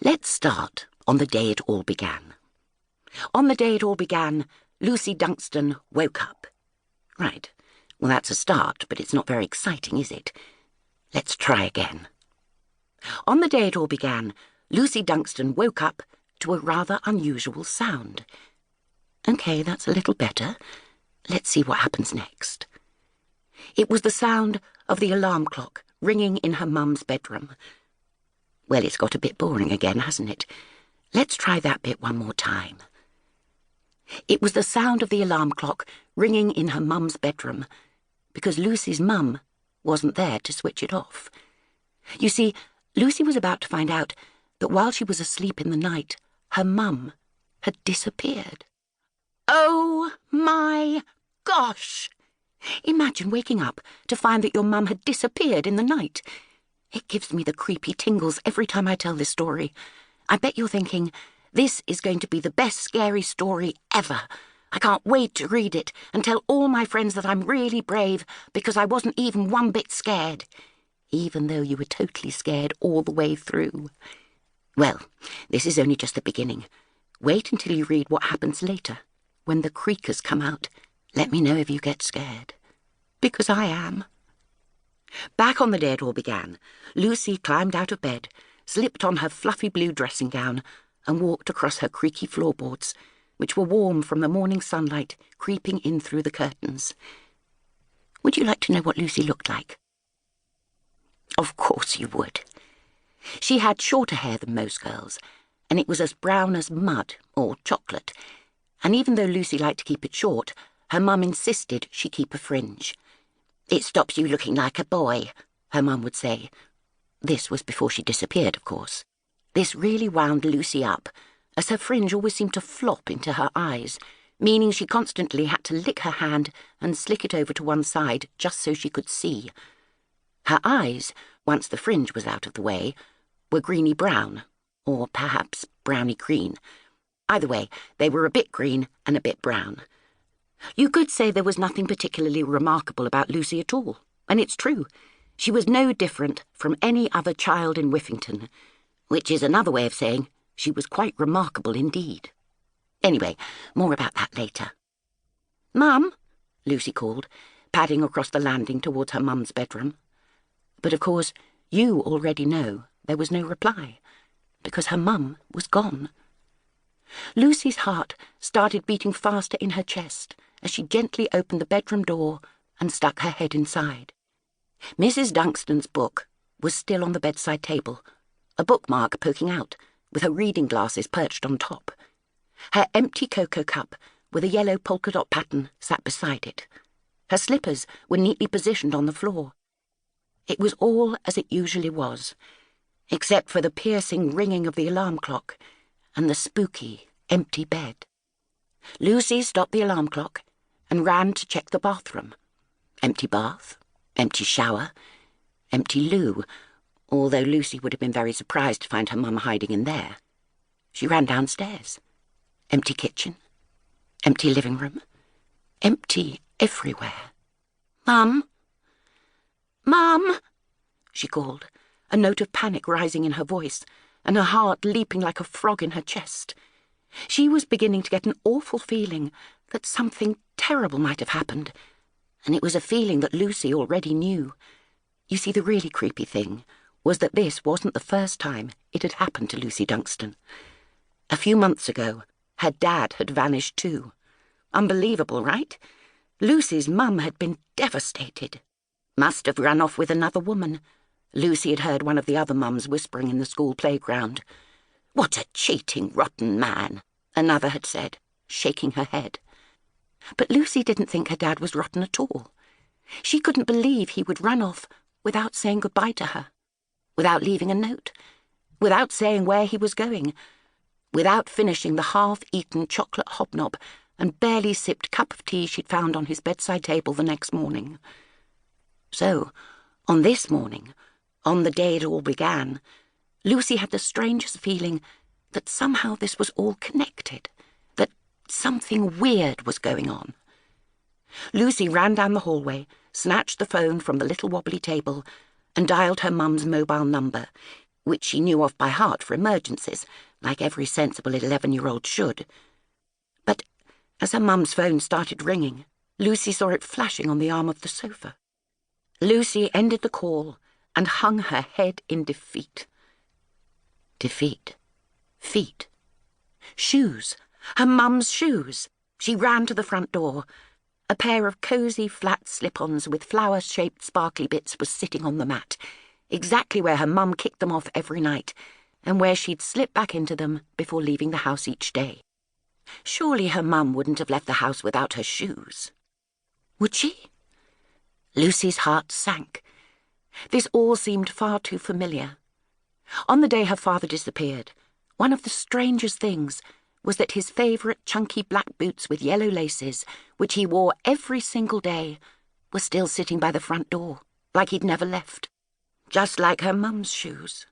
Let's start on the day it all began. On the day it all began, Lucy Dungston woke up. Right. Well, that's a start, but it's not very exciting, is it? Let's try again. On the day it all began, Lucy Dungston woke up to a rather unusual sound. OK, that's a little better. Let's see what happens next. It was the sound of the alarm clock ringing in her mum's bedroom. Well, it's got a bit boring again, hasn't it? Let's try that bit one more time. It was the sound of the alarm clock ringing in her mum's bedroom, because Lucy's mum wasn't there to switch it off. You see, Lucy was about to find out that while she was asleep in the night, her mum had disappeared. Oh my gosh! Imagine waking up to find that your mum had disappeared in the night. It gives me the creepy tingles every time I tell this story. I bet you're thinking, this is going to be the best scary story ever. I can't wait to read it and tell all my friends that I'm really brave because I wasn't even one bit scared, even though you were totally scared all the way through. Well, this is only just the beginning. Wait until you read what happens later, when the Creakers come out. Let me know if you get scared, because I am. Back on the day it all began, Lucy climbed out of bed, slipped on her fluffy blue dressing gown, and walked across her creaky floorboards, which were warm from the morning sunlight creeping in through the curtains. Would you like to know what Lucy looked like? Of course you would. She had shorter hair than most girls, and it was as brown as mud or chocolate, and even though Lucy liked to keep it short, her mum insisted she keep a fringe. "It stops you looking like a boy," her mum would say. This was before she disappeared, of course. This really wound Lucy up, as her fringe always seemed to flop into her eyes, meaning she constantly had to lick her hand and slick it over to one side just so she could see. Her eyes, once the fringe was out of the way, were greeny-brown, or perhaps browny-green. Either way, they were a bit green and a bit brown. You could say there was nothing particularly remarkable about Lucy at all, and it's true. She was no different from any other child in Whiffington, which is another way of saying she was quite remarkable indeed. Anyway, more about that later. "Mum," Lucy called, padding across the landing towards her mum's bedroom. But of course, you already know there was no reply, because her mum was gone. Lucy's heart started beating faster in her chest as she gently opened the bedroom door and stuck her head inside. Mrs. Dungston's book was still on the bedside table, a bookmark poking out, with her reading glasses perched on top. Her empty cocoa cup with a yellow polka dot pattern sat beside it. Her slippers were neatly positioned on the floor. It was all as it usually was, except for the piercing ringing of the alarm clock and the spooky, empty bed. Lucy stopped the alarm clock and ran to check the bathroom. Empty bath, empty shower, empty loo, although Lucy would have been very surprised to find her mum hiding in there. She ran downstairs. Empty kitchen, empty living room, empty everywhere. "Mum! Mum!" she called, a note of panic rising in her voice, and her heart leaping like a frog in her chest. She was beginning to get an awful feeling that something terrible might have happened, and it was a feeling that Lucy already knew. You see, the really creepy thing was that this wasn't the first time it had happened to Lucy Dungston. A few months ago, her dad had vanished too. Unbelievable, right? Lucy's mum had been devastated. Must have run off with another woman. Lucy had heard one of the other mums whispering in the school playground. "What a cheating, rotten man," another had said, shaking her head. But Lucy didn't think her dad was rotten at all. She couldn't believe he would run off without saying goodbye to her, without leaving a note, without saying where he was going, without finishing the half-eaten chocolate hobnob and barely sipped cup of tea she'd found on his bedside table the next morning. So, on this morning, on the day it all began, Lucy had the strangest feeling that somehow this was all connected, that something weird was going on. Lucy ran down the hallway, snatched the phone from the little wobbly table, and dialed her mum's mobile number, which she knew off by heart for emergencies, like every sensible 11-year-old should. But as her mum's phone started ringing, Lucy saw it flashing on the arm of the sofa. Lucy ended the call and hung her head in defeat. Defeat. Feet. Shoes. Her mum's shoes. She ran to the front door. A pair of cosy, flat slip-ons with flower-shaped sparkly bits was sitting on the mat, exactly where her mum kicked them off every night, and where she'd slip back into them before leaving the house each day. Surely her mum wouldn't have left the house without her shoes. Would she? Lucy's heart sank. This all seemed far too familiar. On the day her father disappeared, one of the strangest things was that his favourite chunky black boots with yellow laces, which he wore every single day, were still sitting by the front door, like he'd never left. Just like her mum's shoes.